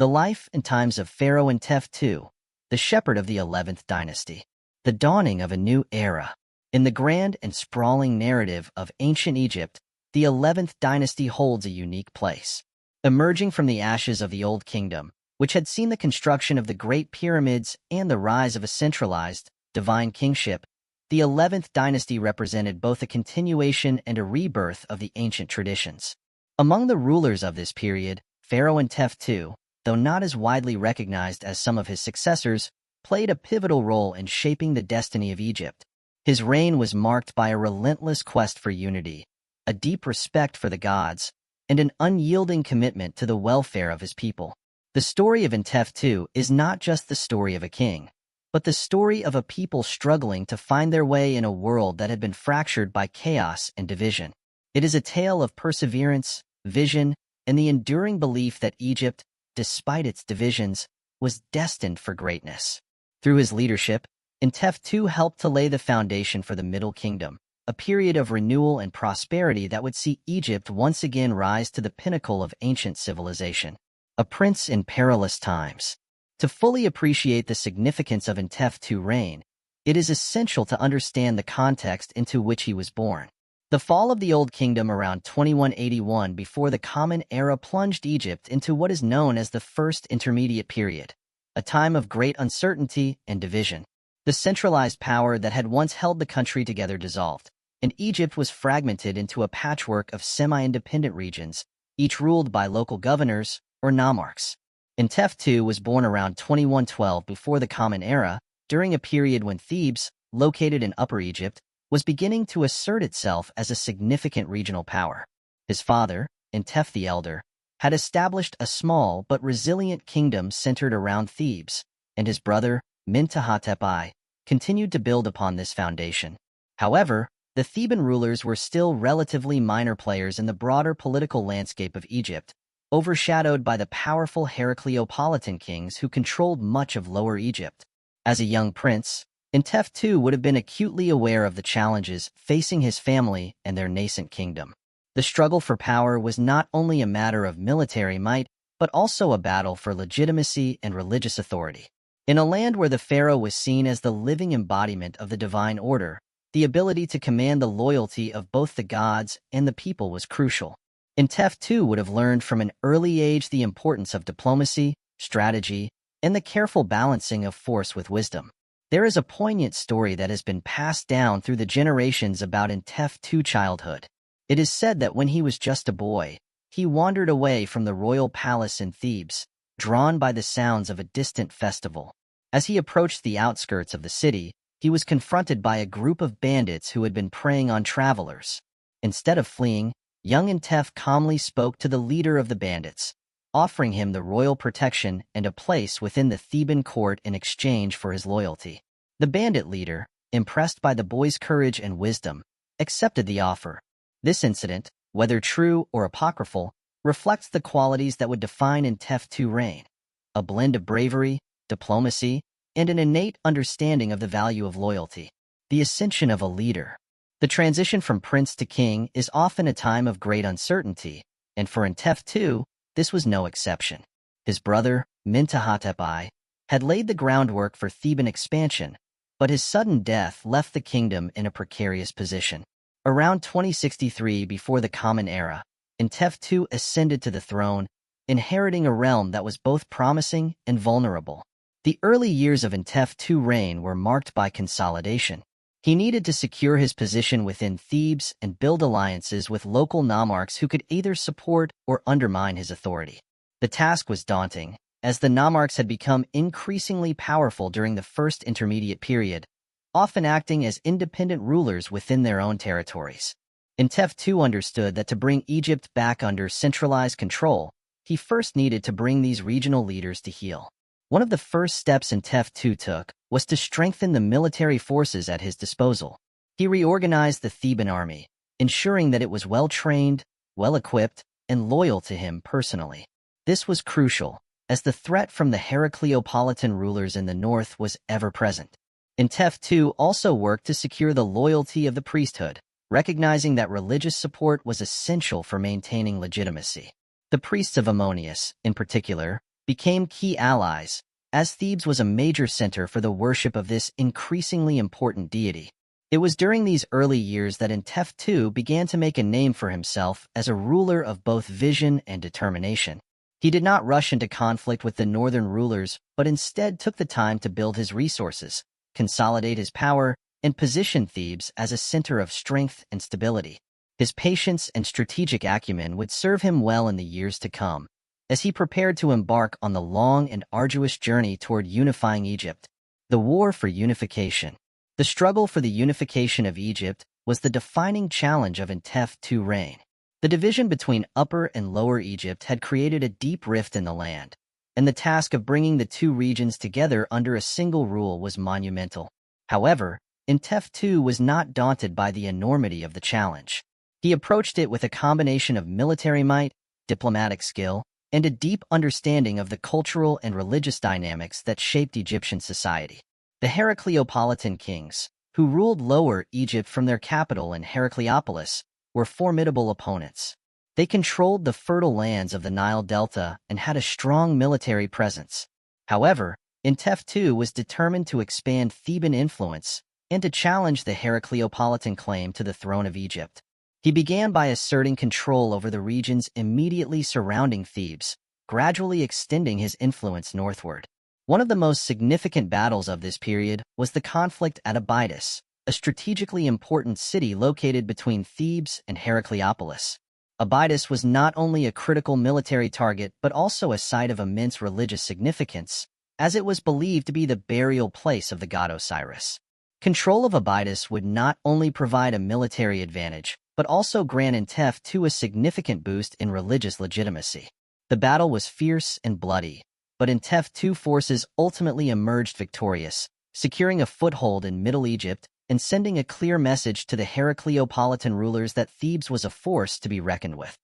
The life and times of Pharaoh Intef II, the shepherd of the 11th dynasty. The dawning of a new era. In the grand and sprawling narrative of ancient Egypt, the 11th dynasty holds a unique place. Emerging from the ashes of the Old Kingdom, which had seen the construction of the Great Pyramids and the rise of a centralized, divine kingship, the 11th dynasty represented both a continuation and a rebirth of the ancient traditions. Among the rulers of this period, Pharaoh Intef II, though not as widely recognized as some of his successors, played a pivotal role in shaping the destiny of Egypt. His reign was marked by a relentless quest for unity, a deep respect for the gods, and an unyielding commitment to the welfare of his people. The story of Intef II is not just the story of a king, but the story of a people struggling to find their way in a world that had been fractured by chaos and division. It is a tale of perseverance, vision, and the enduring belief that Egypt, despite its divisions, was destined for greatness. Through his leadership, Intef II helped to lay the foundation for the Middle Kingdom, a period of renewal and prosperity that would see Egypt once again rise to the pinnacle of ancient civilization. A prince in perilous times. To fully appreciate the significance of Intef II's reign, it is essential to understand the context into which he was born. The fall of the Old Kingdom around 2181 before the Common Era plunged Egypt into what is known as the First Intermediate Period, a time of great uncertainty and division. The centralized power that had once held the country together dissolved, and Egypt was fragmented into a patchwork of semi-independent regions, each ruled by local governors or nomarchs. Intef II was born around 2112 before the Common Era, during a period when Thebes, located in Upper Egypt, was beginning to assert itself as a significant regional power. His father, Intef the Elder, had established a small but resilient kingdom centered around Thebes, and his brother, Mentuhotep I, continued to build upon this foundation. However, the Theban rulers were still relatively minor players in the broader political landscape of Egypt, overshadowed by the powerful Heracleopolitan kings who controlled much of Lower Egypt. As a young prince, Intef II would have been acutely aware of the challenges facing his family and their nascent kingdom. The struggle for power was not only a matter of military might, but also a battle for legitimacy and religious authority. In a land where the pharaoh was seen as the living embodiment of the divine order, the ability to command the loyalty of both the gods and the people was crucial. Intef II would have learned from an early age the importance of diplomacy, strategy, and the careful balancing of force with wisdom. There is a poignant story that has been passed down through the generations about Intef II's childhood. It is said that when he was just a boy, he wandered away from the royal palace in Thebes, drawn by the sounds of a distant festival. As he approached the outskirts of the city, he was confronted by a group of bandits who had been preying on travelers. Instead of fleeing, young Intef calmly spoke to the leader of the bandits, offering him the royal protection and a place within the Theban court in exchange for his loyalty. The bandit leader, impressed by the boy's courage and wisdom, accepted the offer. This incident, whether true or apocryphal, reflects the qualities that would define Intef II's reign: a blend of bravery, diplomacy, and an innate understanding of the value of loyalty. The ascension of a leader. The transition from prince to king is often a time of great uncertainty, and for Intef II, this was no exception. His brother, Mentuhotep I, had laid the groundwork for Theban expansion, but his sudden death left the kingdom in a precarious position. Around 2063 before the Common Era, Intef II ascended to the throne, inheriting a realm that was both promising and vulnerable. The early years of Intef II's reign were marked by consolidation. He needed to secure his position within Thebes and build alliances with local nomarchs who could either support or undermine his authority. The task was daunting, as the nomarchs had become increasingly powerful during the First Intermediate Period, often acting as independent rulers within their own territories. Intef II understood that to bring Egypt back under centralized control, he first needed to bring these regional leaders to heel. One of the first steps Intef II took was to strengthen the military forces at his disposal. He reorganized the Theban army, ensuring that it was well-trained, well-equipped, and loyal to him personally. This was crucial, as the threat from the Heracleopolitan rulers in the north was ever-present. Intef II also worked to secure the loyalty of the priesthood, recognizing that religious support was essential for maintaining legitimacy. The priests of Ammonius, in particular, became key allies, as Thebes was a major center for the worship of this increasingly important deity. It was during these early years that Intef II began to make a name for himself as a ruler of both vision and determination. He did not rush into conflict with the northern rulers, but instead took the time to build his resources, consolidate his power, and position Thebes as a center of strength and stability. His patience and strategic acumen would serve him well in the years to come, as he prepared to embark on the long and arduous journey toward unifying Egypt. The War for Unification. The struggle for the unification of Egypt was the defining challenge of Intef II's reign. The division between Upper and Lower Egypt had created a deep rift in the land, and the task of bringing the two regions together under a single rule was monumental. However, Intef II was not daunted by the enormity of the challenge. He approached it with a combination of military might, diplomatic skill, and a deep understanding of the cultural and religious dynamics that shaped Egyptian society. The Heracleopolitan kings, who ruled Lower Egypt from their capital in Heracleopolis, were formidable opponents. They controlled the fertile lands of the Nile Delta and had a strong military presence. However, Intef II was determined to expand Theban influence and to challenge the Heracleopolitan claim to the throne of Egypt. He began by asserting control over the regions immediately surrounding Thebes, gradually extending his influence northward. One of the most significant battles of this period was the conflict at Abydos, a strategically important city located between Thebes and Heracleopolis. Abydos was not only a critical military target but also a site of immense religious significance, as it was believed to be the burial place of the god Osiris. Control of Abydos would not only provide a military advantage, but also grant Intef II a significant boost in religious legitimacy. The battle was fierce and bloody, but Intef II forces ultimately emerged victorious, securing a foothold in Middle Egypt and sending a clear message to the Heracleopolitan rulers that Thebes was a force to be reckoned with.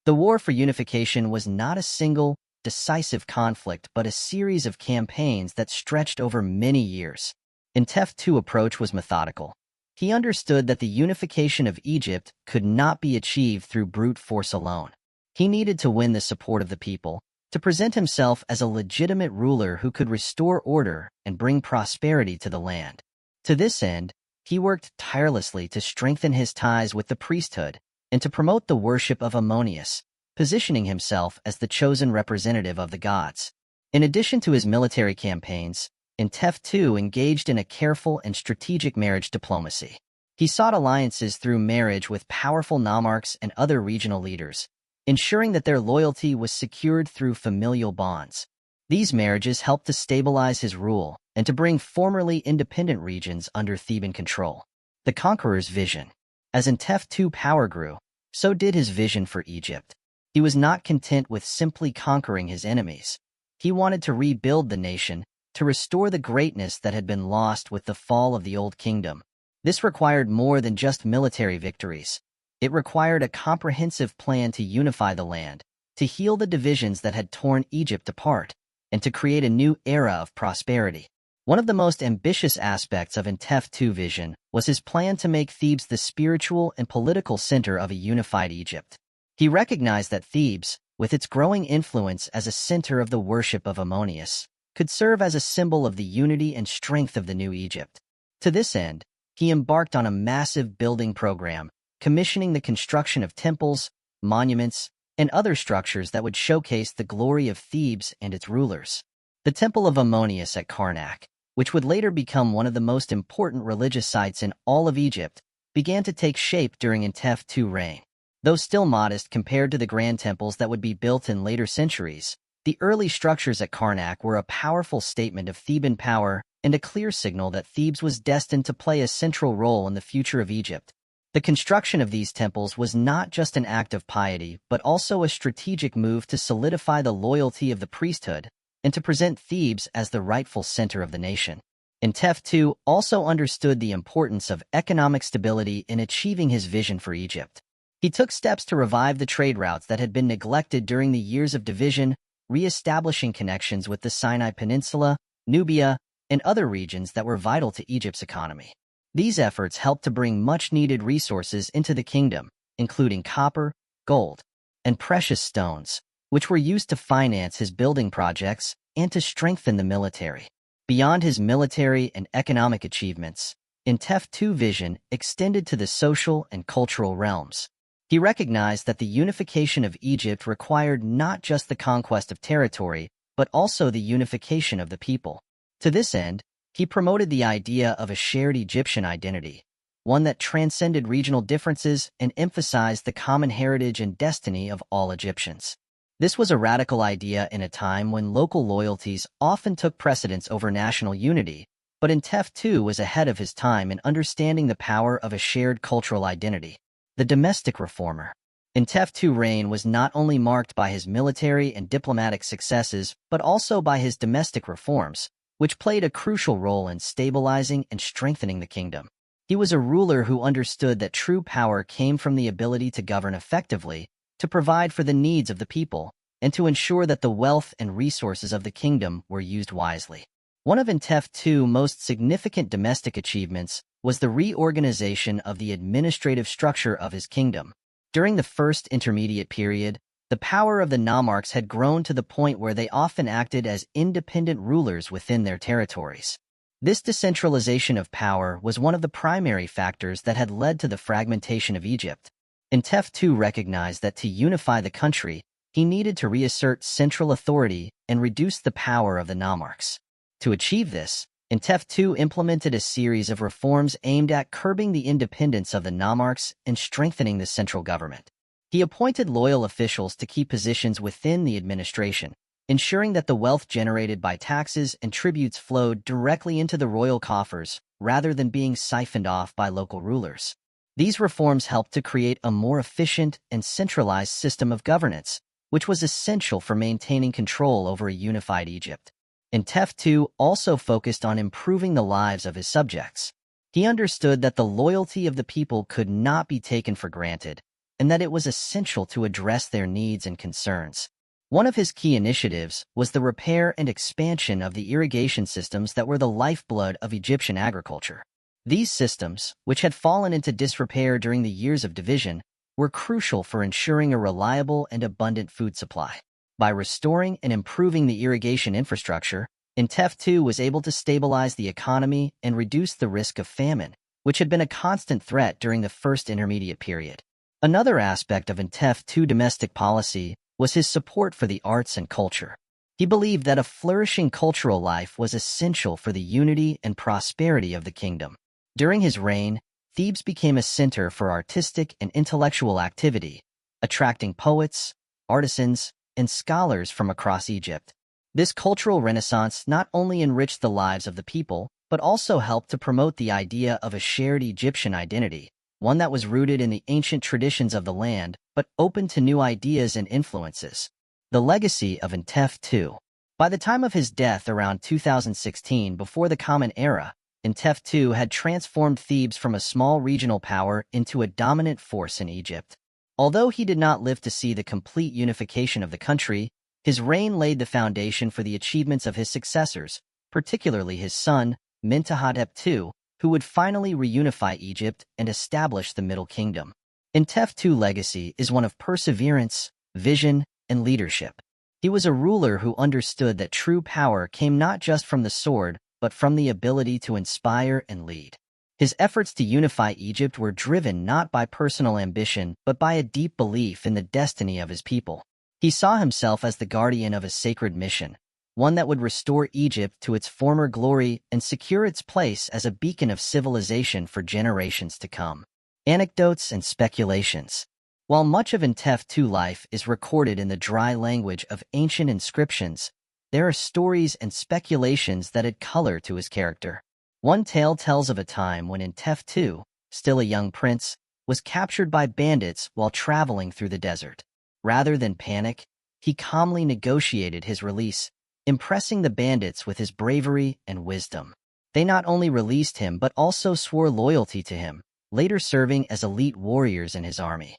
The War for Unification was not a single, decisive conflict but a series of campaigns that stretched over many years. Intef II's approach was methodical. He understood that the unification of Egypt could not be achieved through brute force alone. He needed to win the support of the people, to present himself as a legitimate ruler who could restore order and bring prosperity to the land. To this end, he worked tirelessly to strengthen his ties with the priesthood and to promote the worship of Ammonius, positioning himself as the chosen representative of the gods. In addition to his military campaigns, Intef II engaged in a careful and strategic marriage diplomacy. He sought alliances through marriage with powerful nomarchs and other regional leaders, ensuring that their loyalty was secured through familial bonds. These marriages helped to stabilize his rule and to bring formerly independent regions under Theban control. The conqueror's vision. As Intef II's power grew, so did his vision for Egypt. He was not content with simply conquering his enemies. He wanted to rebuild the nation, to restore the greatness that had been lost with the fall of the Old Kingdom. This required more than just military victories. It required a comprehensive plan to unify the land, to heal the divisions that had torn Egypt apart, and to create a new era of prosperity. One of the most ambitious aspects of Intef II's vision was his plan to make Thebes the spiritual and political center of a unified Egypt. He recognized that Thebes, with its growing influence as a center of the worship of Ammonius, could serve as a symbol of the unity and strength of the new Egypt. To this end, he embarked on a massive building program, commissioning the construction of temples, monuments, and other structures that would showcase the glory of Thebes and its rulers. The Temple of Ammonius at Karnak, which would later become one of the most important religious sites in all of Egypt, began to take shape during Intef II's reign. Though still modest compared to the grand temples that would be built in later centuries, the early structures at Karnak were a powerful statement of Theban power and a clear signal that Thebes was destined to play a central role in the future of Egypt. The construction of these temples was not just an act of piety, but also a strategic move to solidify the loyalty of the priesthood and to present Thebes as the rightful center of the nation. Intef II also understood the importance of economic stability in achieving his vision for Egypt. He took steps to revive the trade routes that had been neglected during the years of division, re-establishing connections with the Sinai Peninsula, Nubia, and other regions that were vital to Egypt's economy. These efforts helped to bring much-needed resources into the kingdom, including copper, gold, and precious stones, which were used to finance his building projects and to strengthen the military. Beyond his military and economic achievements, Intef II's vision extended to the social and cultural realms. He recognized that the unification of Egypt required not just the conquest of territory, but also the unification of the people. To this end, he promoted the idea of a shared Egyptian identity, one that transcended regional differences and emphasized the common heritage and destiny of all Egyptians. This was a radical idea in a time when local loyalties often took precedence over national unity, but Intef II was ahead of his time in understanding the power of a shared cultural identity. The domestic reformer. Intef II's reign was not only marked by his military and diplomatic successes, but also by his domestic reforms, which played a crucial role in stabilizing and strengthening the kingdom. He was a ruler who understood that true power came from the ability to govern effectively, to provide for the needs of the people, and to ensure that the wealth and resources of the kingdom were used wisely. One of Intef II's most significant domestic achievements was the reorganization of the administrative structure of his kingdom. During the first intermediate period, the power of the nomarchs had grown to the point where they often acted as independent rulers within their territories. This decentralization of power was one of the primary factors that had led to the fragmentation of Egypt. Intef II recognized that to unify the country, he needed to reassert central authority and reduce the power of the nomarchs. To achieve this, Intef II implemented a series of reforms aimed at curbing the independence of the nomarchs and strengthening the central government. He appointed loyal officials to key positions within the administration, ensuring that the wealth generated by taxes and tributes flowed directly into the royal coffers rather than being siphoned off by local rulers. These reforms helped to create a more efficient and centralized system of governance, which was essential for maintaining control over a unified Egypt. Intef II also focused on improving the lives of his subjects. He understood that the loyalty of the people could not be taken for granted, and that it was essential to address their needs and concerns. One of his key initiatives was the repair and expansion of the irrigation systems that were the lifeblood of Egyptian agriculture. These systems, which had fallen into disrepair during the years of division, were crucial for ensuring a reliable and abundant food supply. By restoring and improving the irrigation infrastructure, Intef II was able to stabilize the economy and reduce the risk of famine, which had been a constant threat during the first intermediate period. Another aspect of Intef II's domestic policy was his support for the arts and culture. He believed that a flourishing cultural life was essential for the unity and prosperity of the kingdom. During his reign, Thebes became a center for artistic and intellectual activity, attracting poets, artisans, and scholars from across Egypt. This cultural renaissance not only enriched the lives of the people, but also helped to promote the idea of a shared Egyptian identity, one that was rooted in the ancient traditions of the land, but open to new ideas and influences. The legacy of Intef II. By the time of his death around 2016, before the Common Era, Intef II had transformed Thebes from a small regional power into a dominant force in Egypt. Although he did not live to see the complete unification of the country, his reign laid the foundation for the achievements of his successors, particularly his son, Mentuhotep II, who would finally reunify Egypt and establish the Middle Kingdom. Intef II's legacy is one of perseverance, vision, and leadership. He was a ruler who understood that true power came not just from the sword, but from the ability to inspire and lead. His efforts to unify Egypt were driven not by personal ambition, but by a deep belief in the destiny of his people. He saw himself as the guardian of a sacred mission, one that would restore Egypt to its former glory and secure its place as a beacon of civilization for generations to come. Anecdotes and speculations. While much of Intef II's life is recorded in the dry language of ancient inscriptions, there are stories and speculations that add color to his character. One tale tells of a time when Intef II, still a young prince, was captured by bandits while traveling through the desert. Rather than panic, he calmly negotiated his release, impressing the bandits with his bravery and wisdom. They not only released him but also swore loyalty to him, later serving as elite warriors in his army.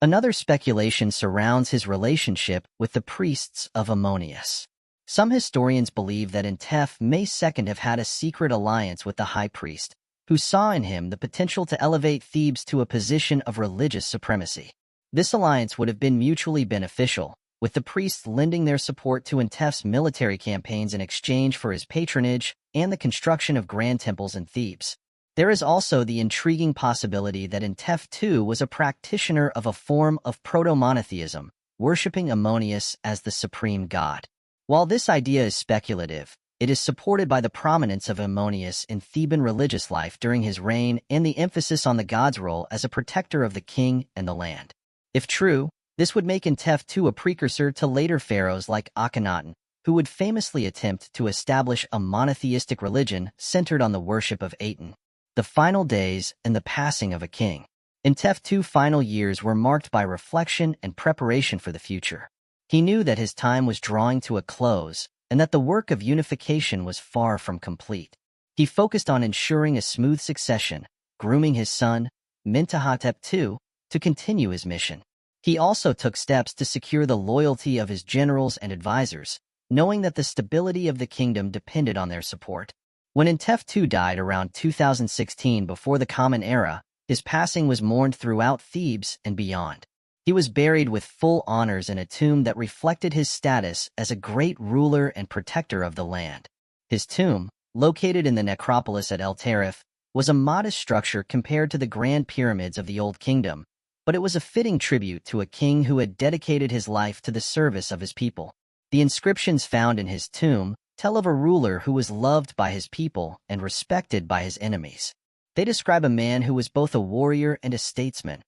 Another speculation surrounds his relationship with the priests of Ammonius. Some historians believe that Intef may have had a secret alliance with the high priest, who saw in him the potential to elevate Thebes to a position of religious supremacy. This alliance would have been mutually beneficial, with the priests lending their support to Intef's military campaigns in exchange for his patronage and the construction of grand temples in Thebes. There is also the intriguing possibility that Intef II was a practitioner of a form of proto-monotheism, worshipping Ammonius as the supreme god. While this idea is speculative, it is supported by the prominence of Ammonius in Theban religious life during his reign and the emphasis on the god's role as a protector of the king and the land. If true, this would make Intef II a precursor to later pharaohs like Akhenaten, who would famously attempt to establish a monotheistic religion centered on the worship of Aten. The final days and the passing of a king. Intef II's final years were marked by reflection and preparation for the future. He knew that his time was drawing to a close and that the work of unification was far from complete. He focused on ensuring a smooth succession, grooming his son, Mentuhotep II, to continue his mission. He also took steps to secure the loyalty of his generals and advisors, knowing that the stability of the kingdom depended on their support. When Intef II died around 2016 before the Common Era, his passing was mourned throughout Thebes and beyond. He was buried with full honors in a tomb that reflected his status as a great ruler and protector of the land. His tomb, located in the necropolis at El Tarif, was a modest structure compared to the grand pyramids of the Old Kingdom, but it was a fitting tribute to a king who had dedicated his life to the service of his people. The inscriptions found in his tomb tell of a ruler who was loved by his people and respected by his enemies. They describe a man who was both a warrior and a statesman,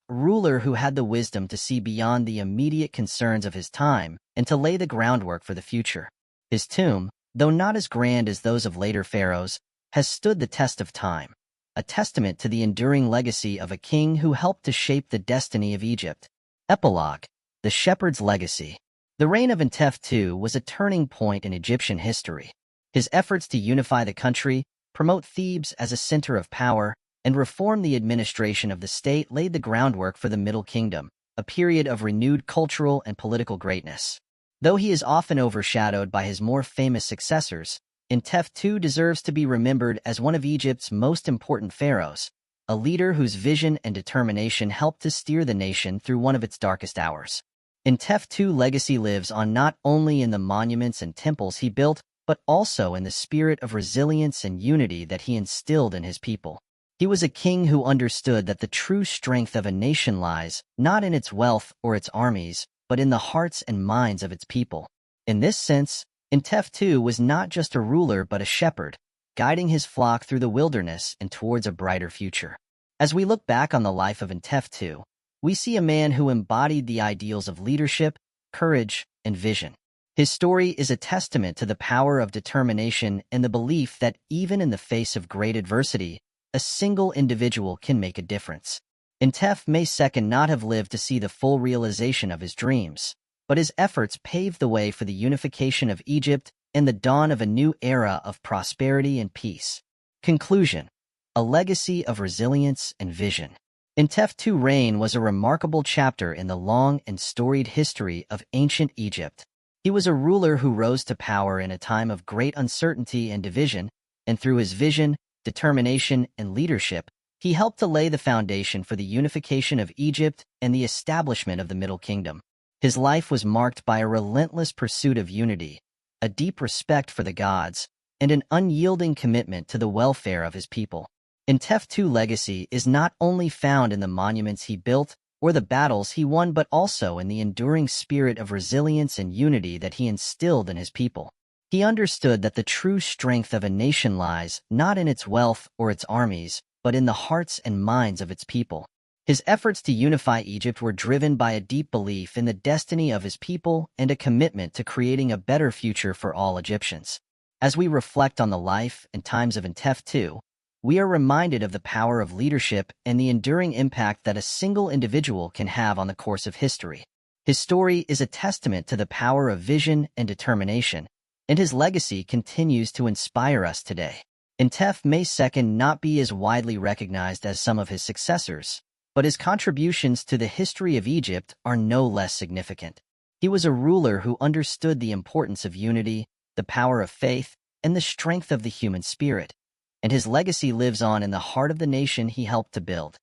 a ruler who had the wisdom to see beyond the immediate concerns of his time and to lay the groundwork for the future. His tomb, though not as grand as those of later pharaohs, has stood the test of time, a testament to the enduring legacy of a king who helped to shape the destiny of Egypt. Epilogue: The Shepherd's Legacy. The reign of Intef II was a turning point in Egyptian history. His efforts to unify the country, promote Thebes as a center of power, and reform the administration of the state laid the groundwork for the Middle Kingdom, a period of renewed cultural and political greatness. Though he is often overshadowed by his more famous successors, Intef II deserves to be remembered as one of Egypt's most important pharaohs, a leader whose vision and determination helped to steer the nation through one of its darkest hours. Intef II's legacy lives on not only in the monuments and temples he built, but also in the spirit of resilience and unity that he instilled in his people. He was a king who understood that the true strength of a nation lies not in its wealth or its armies, but in the hearts and minds of its people. In this sense, Intef II was not just a ruler but a shepherd, guiding his flock through the wilderness and towards a brighter future. As we look back on the life of Intef II, we see a man who embodied the ideals of leadership, courage, and vision. His story is a testament to the power of determination and the belief that even in the face of great adversity, a single individual can make a difference. Intef may not have lived to see the full realization of his dreams, but his efforts paved the way for the unification of Egypt and the dawn of a new era of prosperity and peace. Conclusion: a legacy of resilience and vision. Intef II's reign was a remarkable chapter in the long and storied history of ancient Egypt. He was a ruler who rose to power in a time of great uncertainty and division, and through his vision, determination, and leadership, he helped to lay the foundation for the unification of Egypt and the establishment of the Middle Kingdom. His life was marked by a relentless pursuit of unity, a deep respect for the gods, and an unyielding commitment to the welfare of his people. Intef II's legacy is not only found in the monuments he built or the battles he won, but also in the enduring spirit of resilience and unity that he instilled in his people. He understood that the true strength of a nation lies not in its wealth or its armies, but in the hearts and minds of its people. His efforts to unify Egypt were driven by a deep belief in the destiny of his people and a commitment to creating a better future for all Egyptians. As we reflect on the life and times of Intef II, we are reminded of the power of leadership and the enduring impact that a single individual can have on the course of history. His story is a testament to the power of vision and determination, and his legacy continues to inspire us today. Intef may not be as widely recognized as some of his successors, but his contributions to the history of Egypt are no less significant. He was a ruler who understood the importance of unity, the power of faith, and the strength of the human spirit, and his legacy lives on in the heart of the nation he helped to build.